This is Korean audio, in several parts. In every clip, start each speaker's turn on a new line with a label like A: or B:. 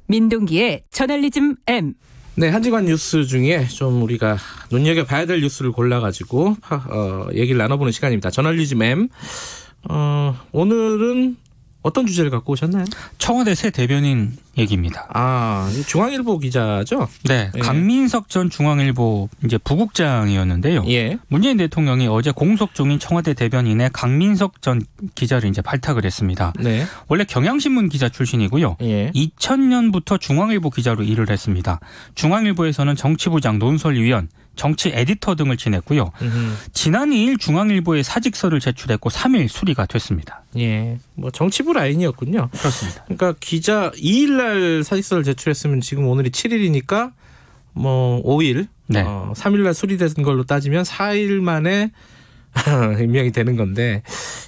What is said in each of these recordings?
A: 민동기의 저널리즘 M.
B: 네, 한 주간 뉴스 중에 좀 우리가 눈여겨봐야 될 뉴스를 골라가지고 얘기를 나눠보는 시간입니다. 저널리즘 M. 오늘은 어떤 주제를 갖고 오셨나요?
C: 청와대 새 대변인 얘기입니다.
B: 아, 중앙일보 기자죠?
C: 네, 예. 강민석 전 중앙일보 이제 부국장이었는데요. 예. 문재인 대통령이 어제 공석 중인 청와대 대변인의 강민석 전 기자를 이제 발탁을 했습니다. 네. 원래 경향신문 기자 출신이고요. 예. 2000년부터 중앙일보 기자로 일을 했습니다. 중앙일보에서는 정치부장, 논설위원, 정치 에디터 등을 지냈고요. 지난 2일 중앙일보에 사직서를 제출했고 3일 수리가 됐습니다.
B: 예, 뭐 정치부 라인이었군요.
C: 그렇습니다.
B: 그러니까 기자 2일날 사직서를 제출했으면 지금 오늘이 7일이니까 뭐 5일, 네. 3일날 수리된 걸로 따지면 4일 만에 임명이 되는 건데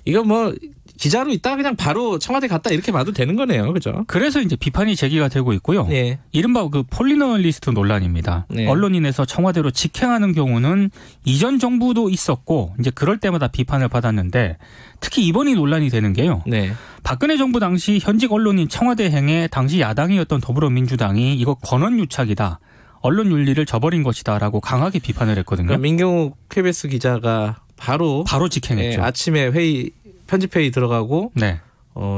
B: 이거 뭐 기자로 있다가 그냥 바로 청와대 갔다 이렇게 봐도 되는 거네요. 그죠?
C: 그래서 이제 비판이 제기가 되고 있고요. 네. 이른바 그 폴리널리스트 논란입니다. 네. 언론인에서 청와대로 직행하는 경우는 이전 정부도 있었고 이제 그럴 때마다 비판을 받았는데 특히 이번이 논란이 되는 게요. 네. 박근혜 정부 당시 현직 언론인 청와대 행에 당시 야당이었던 더불어민주당이 이거 권언유착이다. 언론 윤리를 저버린 것이다라고 강하게 비판을 했거든요.
B: 그러니까 민경욱 KBS 기자가 바로
C: 직행했죠.
B: 네, 아침에 편집회의 들어가고 네.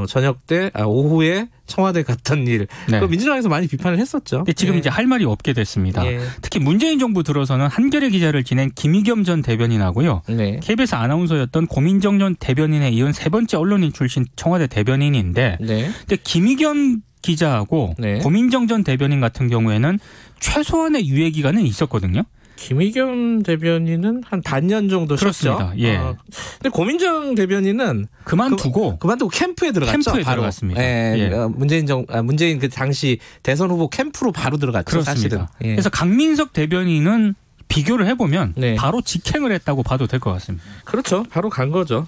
B: 저녁 때 오후에 청와대 갔던 일. 네. 그 민주당에서 많이 비판을 했었죠.
C: 근데 지금 이제 할 말이 없게 됐습니다. 특히 문재인 정부 들어서는 한겨레 기자를 지낸 김의겸 전 대변인하고요. 네. KBS 아나운서였던 고민정 전 대변인에 이은 세 번째 언론인 출신 청와대 대변인인데 네. 근데 김의겸 기자하고 네. 고민정 전 대변인 같은 경우에는 최소한의 유예 기간은 있었거든요.
B: 김의겸 대변인은 한 반년 정도
C: 그렇습니다.
B: 쉬었죠.
C: 예.
B: 근데 고민정 대변인은
C: 그만두고
B: 캠프에 들어갔죠.
C: 캠프에
B: 바로.
C: 들어갔습니다.
B: 예. 예. 문재인 그 당시 대선 후보 캠프로 바로 들어갔죠.
C: 그렇습니다.
B: 사실은. 예.
C: 그래서 강민석 대변인은 비교를 해보면 네. 바로 직행을 했다고 봐도 될 것 같습니다.
B: 그렇죠. 바로 간 거죠.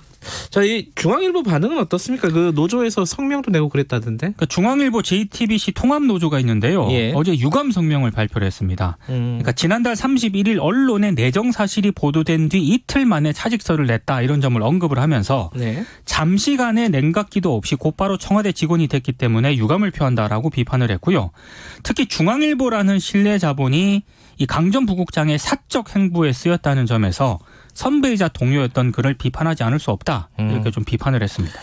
B: 자, 이 중앙일보 반응은 어떻습니까? 그 노조에서 성명도 내고 그랬다던데.
C: 그러니까 중앙일보 JTBC 통합노조가 있는데요. 예. 어제 유감 성명을 발표를 했습니다. 그러니까 지난달 31일 언론에 내정 사실이 보도된 뒤 이틀 만에 차직서를 냈다 이런 점을 언급을 하면서 네. 잠시간의 냉각기도 없이 곧바로 청와대 직원이 됐기 때문에 유감을 표한다라고 비판을 했고요. 특히 중앙일보라는 신뢰 자본이 이 강 전 부국장의 사적 행보에 쓰였다는 점에서 선배이자 동료였던 그를 비판하지 않을 수 없다. 이렇게 좀 비판을 했습니다.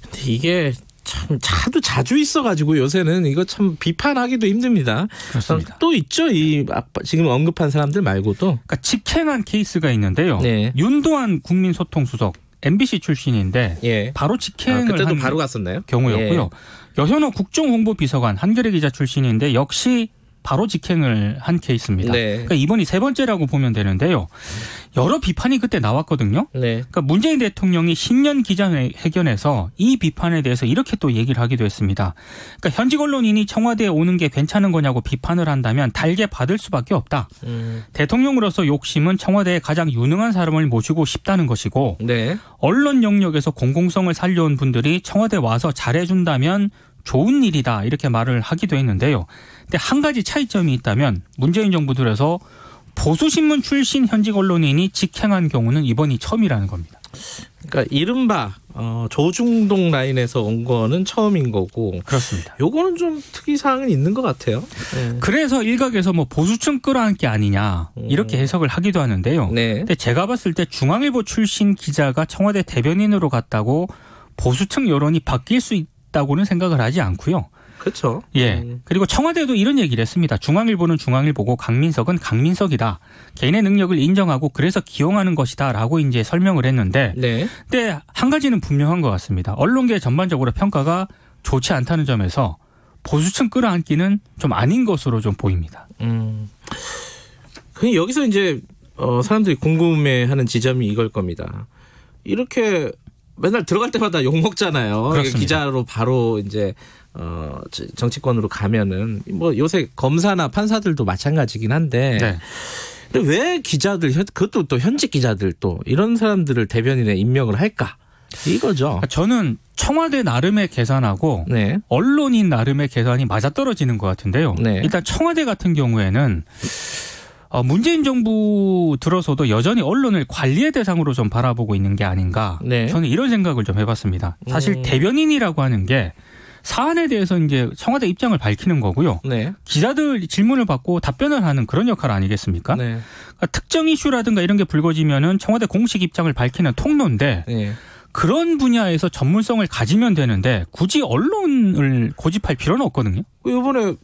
B: 근데 이게 참 자주 있어가지고 요새는 이거 참 비판하기도 힘듭니다.
C: 그렇습니다.
B: 또 있죠. 지금 언급한 사람들 말고도.
C: 그러니까 직행한 케이스가 있는데요. 네. 윤도한 국민소통수석 MBC 출신인데 예. 바로 직행을
B: 그때도
C: 한
B: 바로 갔었나요?
C: 경우였고요. 예. 여현호 국정홍보비서관 한겨레 기자 출신인데 역시 바로 직행을 한 케이스입니다. 네. 그러니까 이번이 세 번째라고 보면 되는데요. 여러 비판이 그때 나왔거든요. 네. 그러니까 문재인 대통령이 신년 기자회견에서 이 비판에 대해서 이렇게 또 얘기를 하기도 했습니다. 그러니까 현직 언론인이 청와대에 오는 게 괜찮은 거냐고 비판을 한다면 달게 받을 수밖에 없다. 대통령으로서 욕심은 청와대에 가장 유능한 사람을 모시고 싶다는 것이고 네. 언론 영역에서 공공성을 살려온 분들이 청와대에 와서 잘해준다면 좋은 일이다 이렇게 말을 하기도 했는데요. 근데 한 가지 차이점이 있다면 문재인 정부 들어서 보수신문 출신 현직 언론인이 직행한 경우는 이번이 처음이라는 겁니다.
B: 그러니까 이른바 조중동 라인에서 온 거는 처음인 거고.
C: 그렇습니다.
B: 요거는 좀 특이사항은 있는 것 같아요.
C: 그래서 일각에서 뭐 보수층 끌어안기 아니냐 이렇게 해석을 하기도 하는데요. 네. 근데 제가 봤을 때 중앙일보 출신 기자가 청와대 대변인으로 갔다고 보수층 여론이 바뀔 수 있다고는 생각을 하지 않고요.
B: 그렇죠.
C: 예. 그리고 청와대도 이런 얘기를 했습니다. 중앙일보는 중앙일보고 강민석은 강민석이다. 개인의 능력을 인정하고 그래서 기용하는 것이다라고 이제 설명을 했는데, 네. 근데 한 가지는 분명한 것 같습니다. 언론계 전반적으로 평가가 좋지 않다는 점에서 보수층 끌어안기는 좀 아닌 것으로 좀 보입니다.
B: 여기서 이제 사람들이 궁금해하는 지점이 이걸 겁니다. 이렇게 맨날 들어갈 때마다 욕 먹잖아요. 기자로 바로 이제 정치권으로 가면은 뭐 요새 검사나 판사들도 마찬가지긴 한데 네. 근데 왜 기자들 그것도 또 현직 기자들 또 이런 사람들을 대변인에 임명을 할까? 이거죠.
C: 저는 청와대 나름의 계산하고 네. 언론인 나름의 계산이 맞아떨어지는 것 같은데요. 네. 일단 청와대 같은 경우에는 문재인 정부 들어서도 여전히 언론을 관리의 대상으로 좀 바라보고 있는 게 아닌가. 네. 저는 이런 생각을 좀 해봤습니다. 사실 대변인이라고 하는 게 사안에 대해서 이제 청와대 입장을 밝히는 거고요.
B: 네.
C: 기자들 질문을 받고 답변을 하는 그런 역할 아니겠습니까?
B: 네.
C: 그러니까 특정 이슈라든가 이런 게 불거지면은 청와대 공식 입장을 밝히는 통로인데
B: 네.
C: 그런 분야에서 전문성을 가지면 되는데 굳이 언론을 고집할 필요는 없거든요.
B: 이번에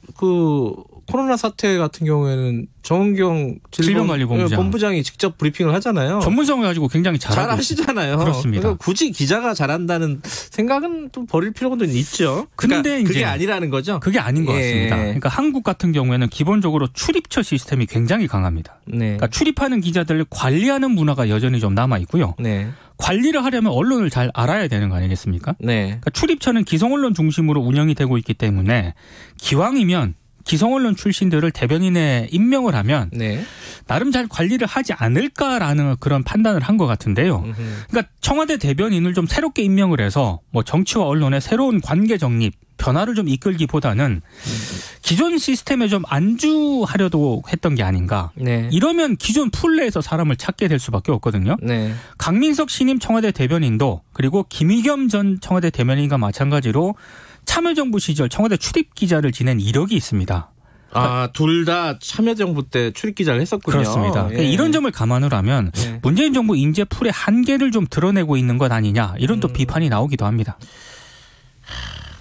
B: 코로나 사태 같은 경우에는 정은경 질병관리본부장이 직접 브리핑을 하잖아요.
C: 전문성을 가지고 굉장히 잘
B: 하시잖아요.
C: 그렇습니다.
B: 그러니까 굳이 기자가 잘한다는 생각은 또 버릴 필요가 있죠.
C: 근데
B: 그러니까 그게 아니라는 거죠.
C: 그게 아닌 것 같습니다. 그러니까 한국 같은 경우에는 기본적으로 출입처 시스템이 굉장히 강합니다.
B: 네.
C: 그러니까 출입하는 기자들을 관리하는 문화가 여전히 좀 남아 있고요.
B: 네.
C: 관리를 하려면 언론을 잘 알아야 되는 거 아니겠습니까?
B: 네.
C: 그러니까 출입처는 기성언론 중심으로 운영이 되고 있기 때문에 기왕이면 기성언론 출신들을 대변인에 임명을 하면
B: 네.
C: 나름 잘 관리를 하지 않을까라는 그런 판단을 한 것 같은데요. 그러니까 청와대 대변인을 좀 새롭게 임명을 해서 뭐 정치와 언론의 새로운 관계 정립, 변화를 좀 이끌기보다는 기존 시스템에 좀 안주하려고 했던 게 아닌가.
B: 네.
C: 이러면 기존 풀 내에서 사람을 찾게 될 수밖에 없거든요.
B: 네.
C: 강민석 신임 청와대 대변인도 그리고 김의겸 전 청와대 대변인과 마찬가지로 참여정부 시절 청와대 출입기자를 지낸 이력이 있습니다.
B: 둘 다 참여정부 때 출입기자를 했었군요.
C: 그렇습니다. 예. 이런 점을 감안을 하면 문재인 정부 인재 풀의 한계를 좀 드러내고 있는 것 아니냐 이런 또 비판이 나오기도 합니다.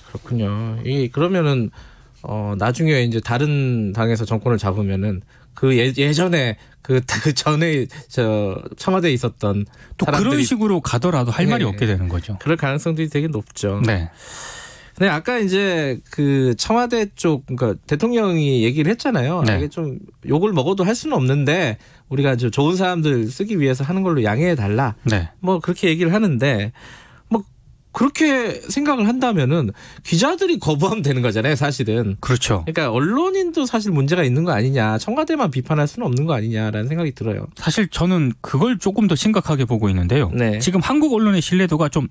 B: 그렇군요. 그러면은 나중에 이제 다른 당에서 정권을 잡으면은 그 예전에 그 전에 청와대에 있었던
C: 또 그런 식으로 가더라도 할 말이 없게 되는 거죠.
B: 그럴 가능성들이 되게 높죠.
C: 네.
B: 근데 아까 이제 그 청와대 쪽, 그러니까 대통령이 얘기를 했잖아요.
C: 네.
B: 이게 좀 욕을 먹어도 할 수는 없는데 우리가 좋은 사람들 쓰기 위해서 하는 걸로 양해해 달라.
C: 네.
B: 뭐 그렇게 얘기를 하는데 뭐 그렇게 생각을 한다면은 기자들이 거부하면 되는 거잖아요, 사실은.
C: 그렇죠.
B: 그러니까 언론인도 사실 문제가 있는 거 아니냐, 청와대만 비판할 수는 없는 거 아니냐라는 생각이 들어요.
C: 사실 저는 그걸 조금 더 심각하게 보고 있는데요.
B: 네.
C: 지금 한국 언론의 신뢰도가 좀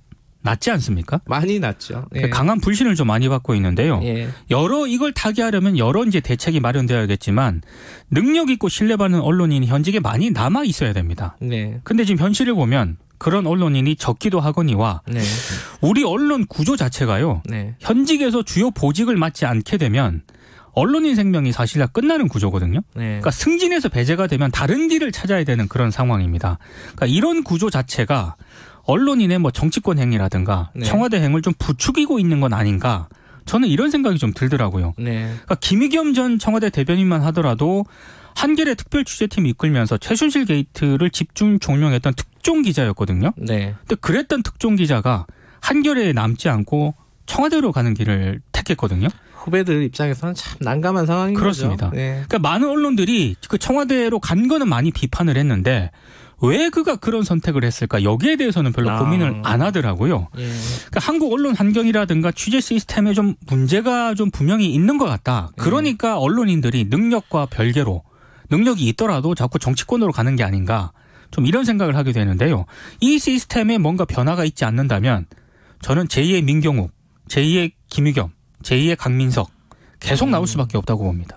C: 낮지 않습니까?
B: 많이 낮죠. 예.
C: 강한 불신을 좀 많이 받고 있는데요.
B: 예.
C: 이걸 타개하려면 여러 이제 대책이 마련되어야겠지만 능력 있고 신뢰받는 언론인이 현직에 많이 남아 있어야 됩니다.
B: 네.
C: 근데 지금 현실을 보면 그런 언론인이 적기도 하거니와
B: 네.
C: 우리 언론 구조 자체가요.
B: 네.
C: 현직에서 주요 보직을 맡지 않게 되면 언론인 생명이 사실 다 끝나는 구조거든요.
B: 네.
C: 그러니까 승진해서 배제가 되면 다른 길을 찾아야 되는 그런 상황입니다. 그러니까 이런 구조 자체가 언론인의 뭐 정치권 행위라든가
B: 네.
C: 청와대 행을 좀 부추기고 있는 건 아닌가. 저는 이런 생각이 좀 들더라고요.
B: 네.
C: 그러니까 김의겸 전 청와대 대변인만 하더라도 한겨레 특별취재팀 이끌면서 최순실 게이트를 집중 종명했던 특종 기자였거든요.
B: 네.
C: 근데 그랬던 특종 기자가 한겨레에 남지 않고 청와대로 가는 길을 택했거든요.
B: 후배들 입장에서는 참 난감한 상황인
C: 그렇습니다.
B: 거죠. 네.
C: 그러니까 많은 언론들이 그 청와대로 간 거는 많이 비판을 했는데 왜 그가 그런 선택을 했을까? 여기에 대해서는 별로 고민을 안 하더라고요.
B: 예.
C: 그러니까 한국 언론 환경이라든가 취재 시스템에 좀 문제가 좀 분명히 있는 것 같다. 그러니까 언론인들이 능력과 별개로 능력이 있더라도 자꾸 정치권으로 가는 게 아닌가. 좀 이런 생각을 하게 되는데요. 이 시스템에 뭔가 변화가 있지 않는다면 저는 제2의 민경욱, 제2의 김의겸, 제2의 강민석 계속 나올 수밖에 없다고 봅니다.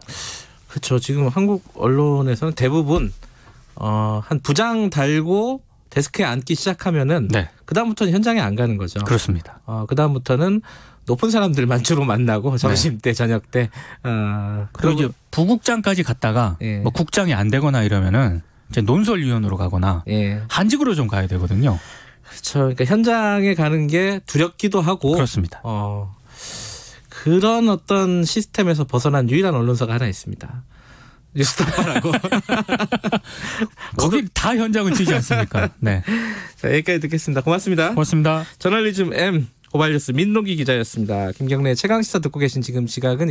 B: 그렇죠. 지금 한국 언론에서는 대부분 한 부장 달고 데스크에 앉기 시작하면은
C: 네.
B: 그다음부터는 현장에 안 가는 거죠.
C: 그렇습니다.
B: 그다음부터는 높은 사람들만 주로 만나고 점심 때, 저녁 때.
C: 그리고 이제 부국장까지 갔다가
B: 예.
C: 뭐 국장이 안 되거나 이러면은 이제 논설위원으로 가거나
B: 예.
C: 한직으로 좀 가야 되거든요.
B: 그렇죠. 그러니까 현장에 가는 게 두렵기도 하고.
C: 그렇습니다.
B: 그런 어떤 시스템에서 벗어난 유일한 언론사가 하나 있습니다. 뉴스타파라고.
C: 거기 다 현장은 튀지 않습니까? 네.
B: 자, 여기까지 듣겠습니다. 고맙습니다.
C: 고맙습니다.
B: 저널리즘 M 고발뉴스 민노기 기자였습니다. 김경래 최강시사 듣고 계신 지금 시각은